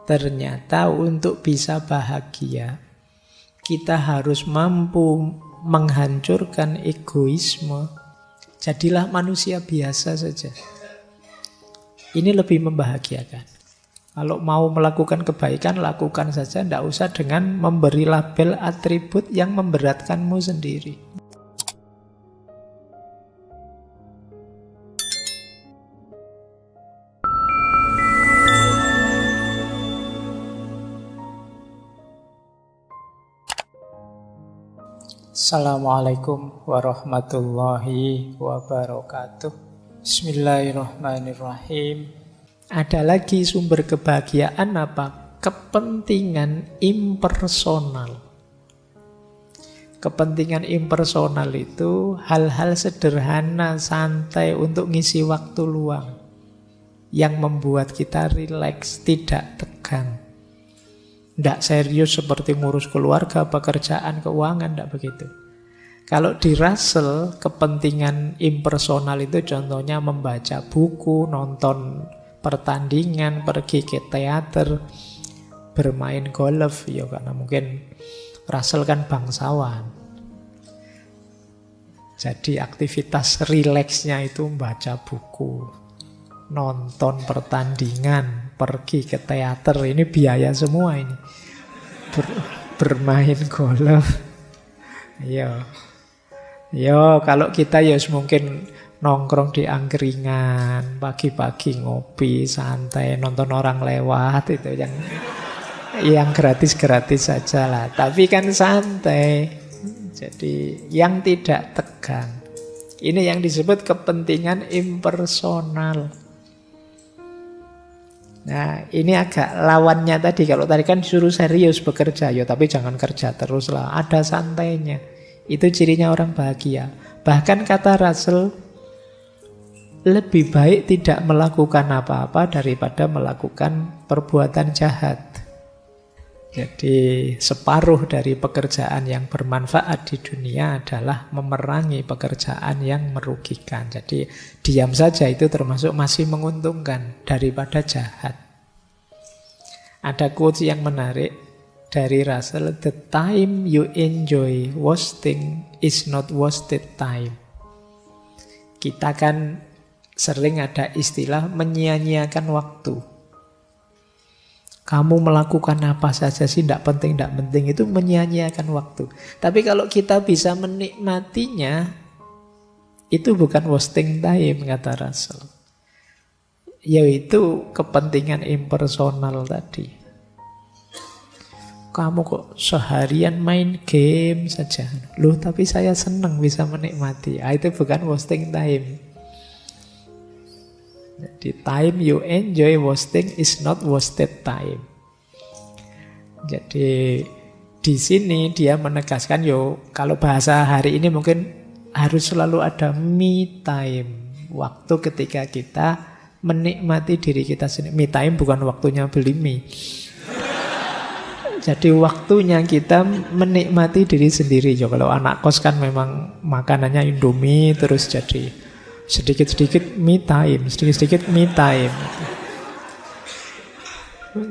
Ternyata untuk bisa bahagia, kita harus mampu menghancurkan egoisme. Jadilah manusia biasa saja. Ini lebih membahagiakan. Kalau mau melakukan kebaikan, lakukan saja. Tidak usah dengan memberi label atribut yang memberatkanmu sendiri. Assalamualaikum warahmatullahi wabarakatuh. Bismillahirrahmanirrahim. Ada lagi sumber kebahagiaan apa? Kepentingan impersonal. Kepentingan impersonal itu hal-hal sederhana, santai untuk ngisi waktu luang, yang membuat kita rileks, tidak tegang. Tidak serius seperti ngurus keluarga, pekerjaan, keuangan, tidak begitu. Kalau di Russell, kepentingan impersonal itu contohnya membaca buku, nonton pertandingan, pergi ke teater, bermain golf, ya karena mungkin Russell kan bangsawan. Jadi aktivitas rileksnya itu membaca buku, nonton pertandingan, pergi ke teater, ini biaya semua ini. Bermain golf. Yo, kalau kita ya mungkin nongkrong di angkringan, pagi-pagi ngopi, santai, nonton orang lewat, itu yang gratis-gratis saja lah. Tapi kan santai. Jadi yang tidak tegang. Ini yang disebut kepentingan impersonal. Nah, ini agak lawannya tadi. Kalau tadi kan disuruh serius bekerja, ya tapi jangan kerja terus lah. Ada santainya. Itu cirinya orang bahagia. Bahkan kata Russell, lebih baik tidak melakukan apa-apa daripada melakukan perbuatan jahat. Jadi separuh dari pekerjaan yang bermanfaat di dunia adalah memerangi pekerjaan yang merugikan. Jadi diam saja itu termasuk masih menguntungkan daripada jahat. Ada quotes yang menarik dari Russell, "The time you enjoy wasting is not wasted time." Kita kan sering ada istilah menyia-nyiakan waktu. Kamu melakukan apa saja sih, tidak penting, itu menyia-nyiakan waktu. Tapi kalau kita bisa menikmatinya, itu bukan wasting time, kata Russell. Yaitu kepentingan impersonal tadi. Kamu kok seharian main game saja. Loh, tapi saya senang bisa menikmati. Itu bukan wasting time. Jadi time you enjoy wasting is not wasted time. Jadi di sini dia menegaskan, kalau bahasa hari ini mungkin harus selalu ada me time. Waktu ketika kita menikmati diri kita sendiri. Me time bukan waktunya beli mie. Jadi waktunya kita menikmati diri sendiri. Kalau anak kos kan memang makanannya Indomie terus jadi sedikit-sedikit me time, sedikit-sedikit me time.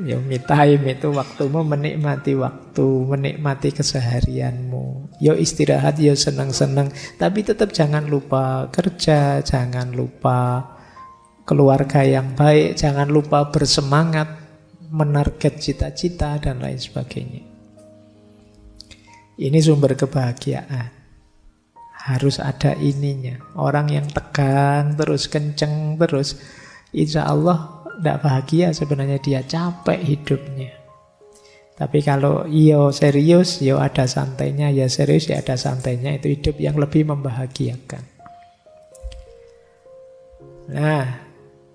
Ya me time itu waktumu menikmati waktu, menikmati keseharianmu. Ya istirahat, ya senang-senang, tapi tetap jangan lupa kerja, jangan lupa keluarga yang baik, jangan lupa bersemangat menarget cita-cita dan lain sebagainya. Ini sumber kebahagiaan. Harus ada ininya. Orang yang tegang terus, kenceng terus, insya Allah tidak bahagia sebenarnya, dia capek hidupnya. Tapi kalau serius, ada santainya, serius, ada santainya, itu hidup yang lebih membahagiakan. Nah,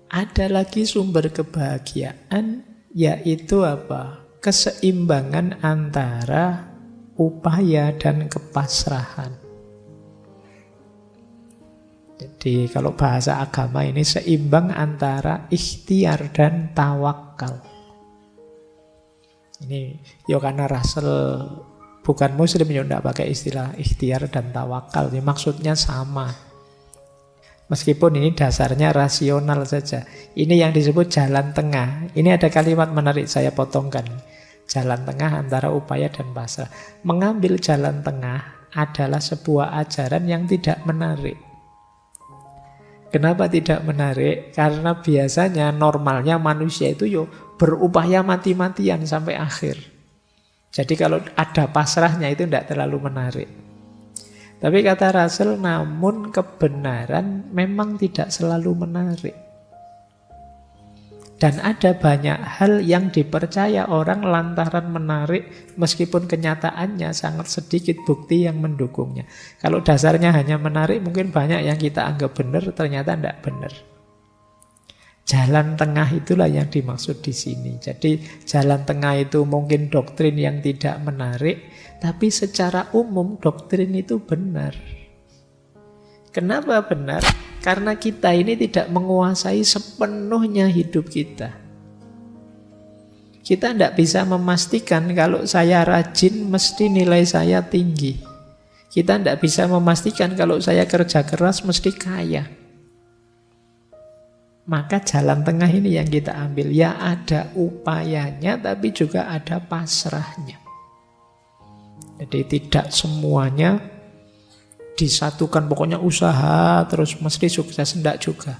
ada lagi sumber kebahagiaan, yaitu apa? Keseimbangan antara upaya dan kepasrahan. Jadi kalau bahasa agama ini seimbang antara ikhtiar dan tawakal. Ini karena Russell bukan muslim, tidak pakai istilah ikhtiar dan tawakal. Ini maksudnya sama. Meskipun ini dasarnya rasional saja. Ini yang disebut jalan tengah. Ini ada kalimat menarik, saya potongkan. Jalan tengah antara upaya dan pasrah. Mengambil jalan tengah adalah sebuah ajaran yang tidak menarik. Kenapa tidak menarik? Karena biasanya normalnya manusia itu berupaya mati-matian sampai akhir. Jadi kalau ada pasrahnya itu tidak terlalu menarik. Tapi kata Russell, namun kebenaran memang tidak selalu menarik. Dan ada banyak hal yang dipercaya orang lantaran menarik, meskipun kenyataannya sangat sedikit bukti yang mendukungnya. Kalau dasarnya hanya menarik, mungkin banyak yang kita anggap benar, ternyata tidak benar. Jalan tengah itulah yang dimaksud di sini. Jadi jalan tengah itu mungkin doktrin yang tidak menarik, tapi secara umum doktrin itu benar. Kenapa benar? Karena kita ini tidak menguasai sepenuhnya hidup kita. Kita tidak bisa memastikan kalau saya rajin mesti nilai saya tinggi. Kita tidak bisa memastikan kalau saya kerja keras mesti kaya. Maka jalan tengah ini yang kita ambil. Ya ada upayanya tapi juga ada pasrahnya. Jadi tidak semuanya disatukan, pokoknya usaha terus mesti sukses, enggak juga.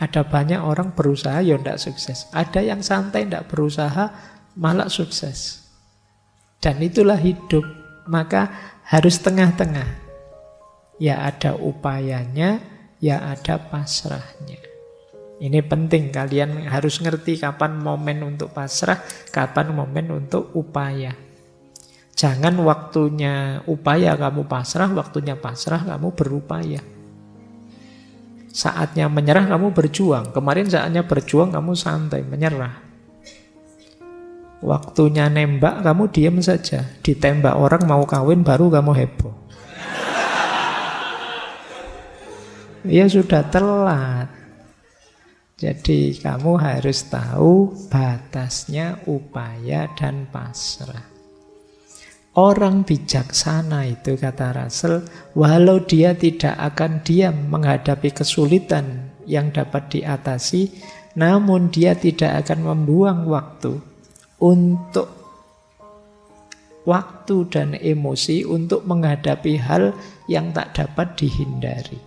Ada banyak orang berusaha ya enggak sukses. Ada yang santai enggak berusaha malah sukses. Dan itulah hidup. Maka harus tengah-tengah. Ya ada upayanya, ya ada pasrahnya. Ini penting, kalian harus ngerti kapan momen untuk pasrah, kapan momen untuk upaya. Jangan waktunya upaya kamu pasrah, waktunya pasrah kamu berupaya. Saatnya menyerah kamu berjuang. Kemarin saatnya berjuang kamu santai, menyerah. Waktunya nembak kamu diam saja. Ditembak orang mau kawin baru kamu heboh. Ya sudah telat. Jadi kamu harus tahu batasnya upaya dan pasrah. Orang bijaksana itu, kata Russell, walau dia tidak akan diam menghadapi kesulitan yang dapat diatasi, namun dia tidak akan membuang waktu dan emosi untuk menghadapi hal yang tak dapat dihindari.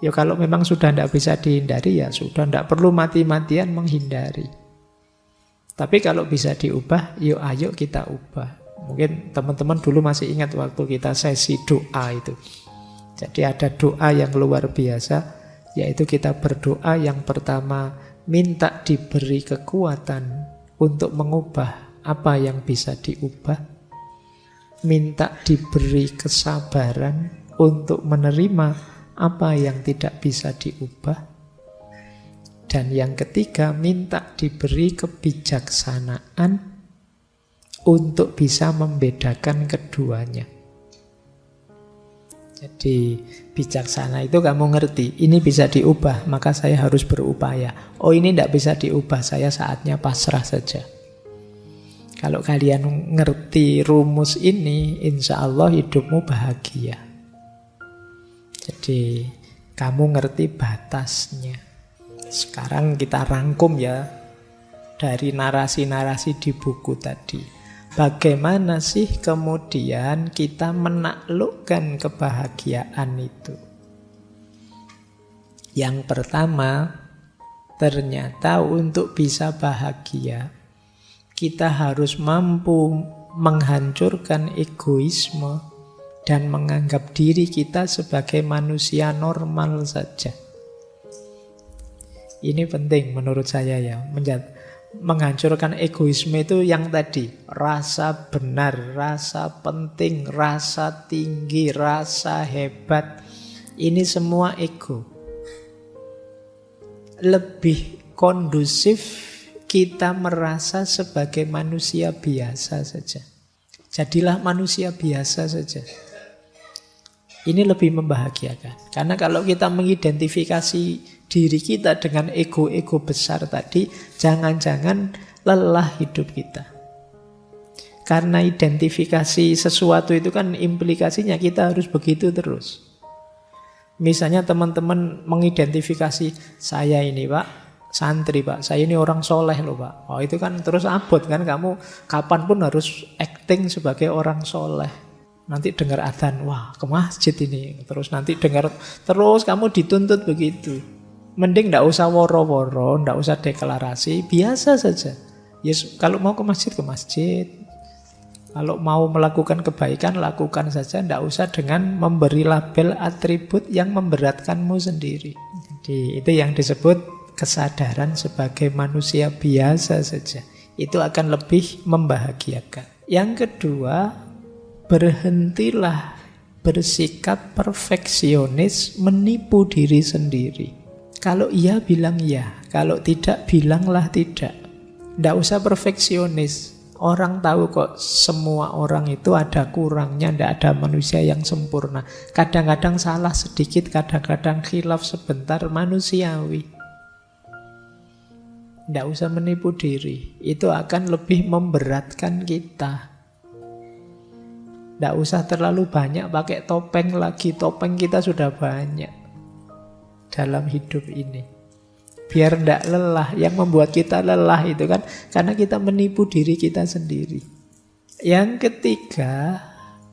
Ya kalau memang sudah tidak bisa dihindari, ya sudah, tidak perlu mati-matian menghindari. Tapi kalau bisa diubah, yuk ayo kita ubah. Mungkin teman-teman dulu masih ingat waktu kita sesi doa itu. Jadi ada doa yang luar biasa, yaitu kita berdoa yang pertama minta diberi kekuatan untuk mengubah apa yang bisa diubah, minta diberi kesabaran untuk menerima apa yang tidak bisa diubah, dan yang ketiga minta diberi kebijaksanaan untuk bisa membedakan keduanya. Jadi bijaksana itu kamu ngerti, ini bisa diubah, maka saya harus berupaya. Oh ini tidak bisa diubah, saya saatnya pasrah saja. Kalau kalian ngerti rumus ini, insya Allah hidupmu bahagia. Jadi kamu ngerti batasnya. Sekarang kita rangkum ya dari narasi-narasi di buku tadi. Bagaimana sih kemudian kita menaklukkan kebahagiaan itu? Yang pertama, ternyata untuk bisa bahagia, kita harus mampu menghancurkan egoisme dan menganggap diri kita sebagai manusia normal saja. Ini penting menurut saya ya, menghancurkan egoisme itu yang tadi, rasa benar, rasa penting, rasa tinggi, rasa hebat. Ini semua ego. Lebih kondusif kita merasa sebagai manusia biasa saja. Jadilah manusia biasa saja. Ini lebih membahagiakan. Karena kalau kita mengidentifikasi diri kita dengan ego-ego besar tadi, jangan-jangan lelah hidup kita. Karena identifikasi sesuatu itu kan implikasinya kita harus begitu terus. Misalnya teman-teman mengidentifikasi, saya ini Pak, santri Pak, saya ini orang soleh loh Pak. Oh itu kan terus abot kan, kamu kapanpun harus acting sebagai orang soleh. Nanti dengar adzan, wah ke masjid ini. Terus nanti dengar, terus kamu dituntut begitu. Mending ndak usah woro-woro, ndak usah deklarasi, biasa saja. Yes, kalau mau ke masjid, ke masjid. Kalau mau melakukan kebaikan, lakukan saja. Tidak usah dengan memberi label atribut yang memberatkanmu sendiri. Jadi itu yang disebut kesadaran sebagai manusia biasa saja. Itu akan lebih membahagiakan. Yang kedua, berhentilah bersikap perfeksionis, menipu diri sendiri. Kalau iya, bilang iya. Kalau tidak, bilanglah tidak. Tidak usah perfeksionis. Orang tahu kok semua orang itu ada kurangnya, tidak ada manusia yang sempurna. Kadang-kadang salah sedikit, kadang-kadang khilaf sebentar, manusiawi. Tidak usah menipu diri, itu akan lebih memberatkan kita. Tidak usah terlalu banyak pakai topeng lagi, topeng kita sudah banyak dalam hidup ini. Biar tidak lelah. Yang membuat kita lelah itu kan karena kita menipu diri kita sendiri. Yang ketiga,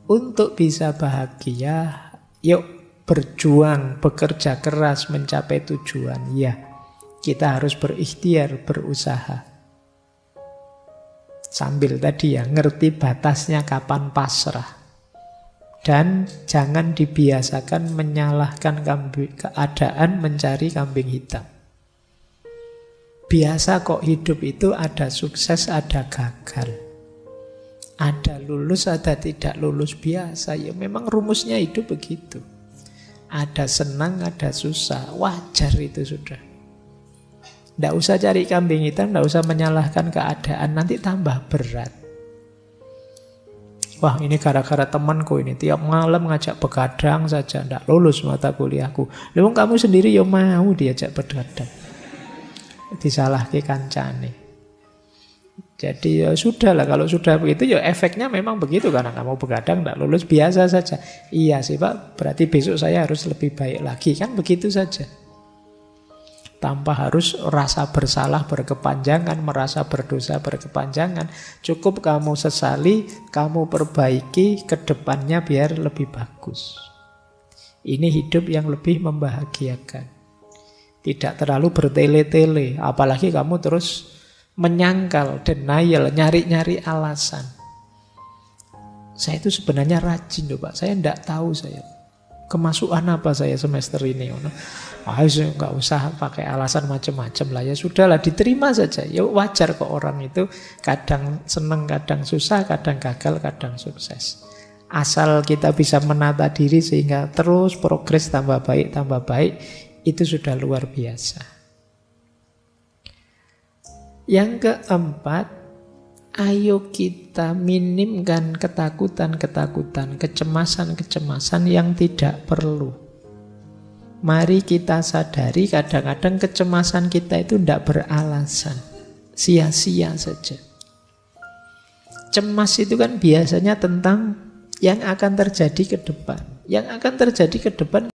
untuk bisa bahagia, yuk berjuang, bekerja keras mencapai tujuan. Ya, kita harus berikhtiar, berusaha. Sambil tadi ya, ngerti batasnya kapan pasrah. Dan jangan dibiasakan menyalahkan keadaan, mencari kambing hitam. Biasa kok hidup itu ada sukses, ada gagal. Ada lulus, ada tidak lulus, biasa. Ya memang rumusnya hidup begitu. Ada senang, ada susah. Wajar itu sudah. Tidak usah cari kambing hitam, tidak usah menyalahkan keadaan. Nanti tambah berat. Wah ini gara-gara temanku ini. Tiap malam ngajak begadang saja. Tidak lulus mata kuliahku. Lalu kamu sendiri ya mau diajak begadang. Disalahke kancane. Jadi ya sudahlah, kalau sudah begitu ya efeknya memang begitu, karena kamu begadang tidak lulus, biasa saja. Iya sih Pak, berarti besok saya harus lebih baik lagi, kan begitu saja. Tanpa harus rasa bersalah berkepanjangan, merasa berdosa berkepanjangan. Cukup kamu sesali, kamu perbaiki ke depannya biar lebih bagus. Ini hidup yang lebih membahagiakan. Tidak terlalu bertele-tele, apalagi kamu terus menyangkal, denial, nyari-nyari alasan. Saya itu sebenarnya rajin loh Pak, saya tidak tahu saya kemasukan apa saya semester ini. Nggak usah pakai alasan macam-macam lah, ya sudahlah, diterima saja. Ya wajar kok orang itu kadang senang, kadang susah, kadang gagal, kadang sukses. Asal kita bisa menata diri sehingga terus progres tambah baik, itu sudah luar biasa. Yang keempat, ayo kita minimkan ketakutan-ketakutan, kecemasan-kecemasan yang tidak perlu. Mari kita sadari kadang-kadang kecemasan kita itu tidak beralasan, sia-sia saja. Cemas itu kan biasanya tentang yang akan terjadi ke depan. Yang akan terjadi ke depan